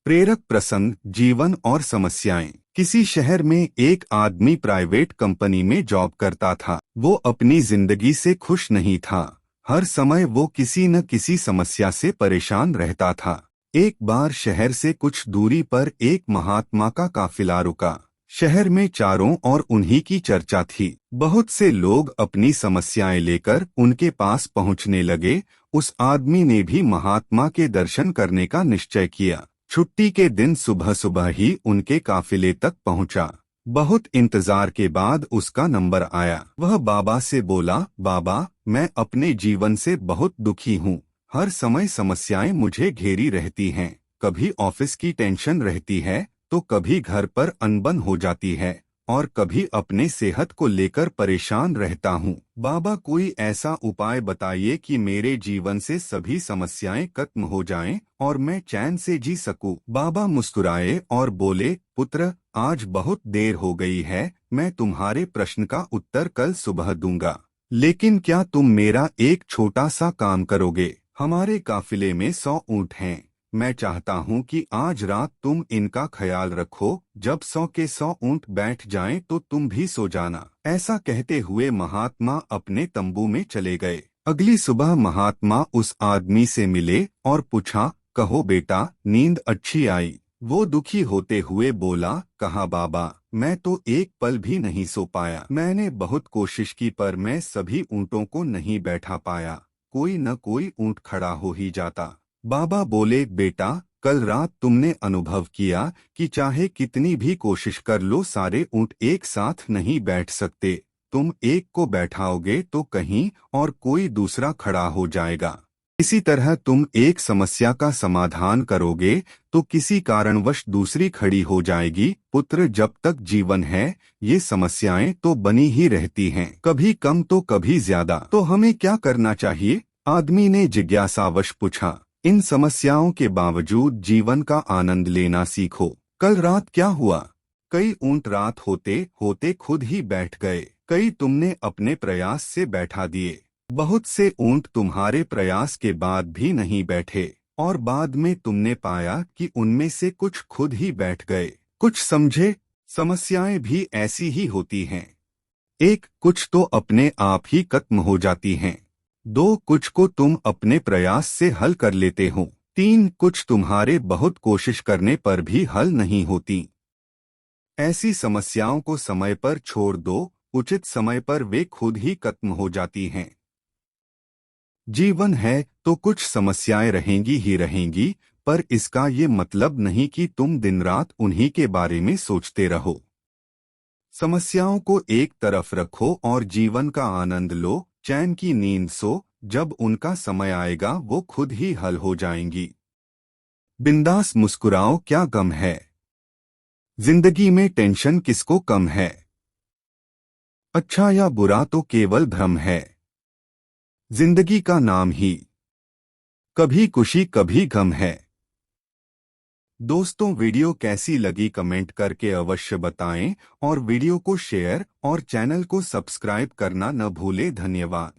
प्रेरक प्रसंग, जीवन और समस्याएं। किसी शहर में एक आदमी प्राइवेट कंपनी में जॉब करता था। वो अपनी जिंदगी से खुश नहीं था। हर समय वो किसी न किसी समस्या से परेशान रहता था। एक बार शहर से कुछ दूरी पर एक महात्मा का काफिला रुका। शहर में चारों ओर उन्हीं की चर्चा थी। बहुत से लोग अपनी समस्याएं लेकर उनके पास पहुंचने लगे। उस आदमी ने भी महात्मा के दर्शन करने का निश्चय किया। छुट्टी के दिन सुबह सुबह ही उनके काफिले तक पहुंचा। बहुत इंतजार के बाद उसका नंबर आया। वह बाबा से बोला, बाबा, मैं अपने जीवन से बहुत दुखी हूँ। हर समय समस्याएं मुझे घेरी रहती हैं। कभी ऑफिस की टेंशन रहती है, तो कभी घर पर अनबन हो जाती है, और कभी अपने सेहत को लेकर परेशान रहता हूँ। बाबा, कोई ऐसा उपाय बताइए कि मेरे जीवन से सभी समस्याएं खत्म हो जाएं और मैं चैन से जी सकूं। बाबा मुस्कुराए और बोले, पुत्र, आज बहुत देर हो गई है। मैं तुम्हारे प्रश्न का उत्तर कल सुबह दूंगा। लेकिन क्या तुम मेरा एक छोटा सा काम करोगे? हमारे काफिले में 100 ऊँट हैं। मैं चाहता हूँ कि आज रात तुम इनका ख्याल रखो। जब 100 के 100 ऊँट बैठ जाएं तो तुम भी सो जाना। ऐसा कहते हुए महात्मा अपने तंबू में चले गए। अगली सुबह महात्मा उस आदमी से मिले और पूछा, कहो बेटा, नींद अच्छी आई? वो दुखी होते हुए बोला, कहा बाबा, मैं तो एक पल भी नहीं सो पाया। मैंने बहुत कोशिश की पर मैं सभी ऊँटों को नहीं बैठा पाया। कोई न कोई ऊँट खड़ा हो ही जाता। बाबा बोले, बेटा, कल रात तुमने अनुभव किया कि चाहे कितनी भी कोशिश कर लो, सारे ऊँट एक साथ नहीं बैठ सकते। तुम एक को बैठाओगे तो कहीं और कोई दूसरा खड़ा हो जाएगा। इसी तरह तुम एक समस्या का समाधान करोगे तो किसी कारणवश दूसरी खड़ी हो जाएगी। पुत्र, जब तक जीवन है ये समस्याएं तो बनी ही रहती हैं, कभी कम तो कभी ज्यादा। तो हमें क्या करना चाहिए? आदमी ने जिज्ञासावश पूछा। इन समस्याओं के बावजूद जीवन का आनंद लेना सीखो। कल रात क्या हुआ? कई ऊँट रात होते होते खुद ही बैठ गए। कई तुमने अपने प्रयास से बैठा दिए। बहुत से ऊँट तुम्हारे प्रयास के बाद भी नहीं बैठे, और बाद में तुमने पाया कि उनमें से कुछ खुद ही बैठ गए। कुछ समझे? समस्याएं भी ऐसी ही होती हैं। एक, कुछ तो अपने आप ही खत्म हो जाती हैं। 2, कुछ को तुम अपने प्रयास से हल कर लेते हो। 3, कुछ तुम्हारे बहुत कोशिश करने पर भी हल नहीं होती। ऐसी समस्याओं को समय पर छोड़ दो। उचित समय पर वे खुद ही खत्म हो जाती हैं। जीवन है तो कुछ समस्याएं रहेंगी ही रहेंगी, पर इसका ये मतलब नहीं कि तुम दिन रात उन्हीं के बारे में सोचते रहो। समस्याओं को एक तरफ रखो और जीवन का आनंद लो। चैन की नींद सो। जब उनका समय आएगा वो खुद ही हल हो जाएंगी। बिंदास मुस्कुराओ, क्या गम है? जिंदगी में टेंशन किसको कम है? अच्छा या बुरा तो केवल भ्रम है। जिंदगी का नाम ही कभी खुशी कभी गम है। दोस्तों, वीडियो कैसी लगी कमेंट करके अवश्य बताएं, और वीडियो को शेयर और चैनल को सब्सक्राइब करना न भूलें। धन्यवाद।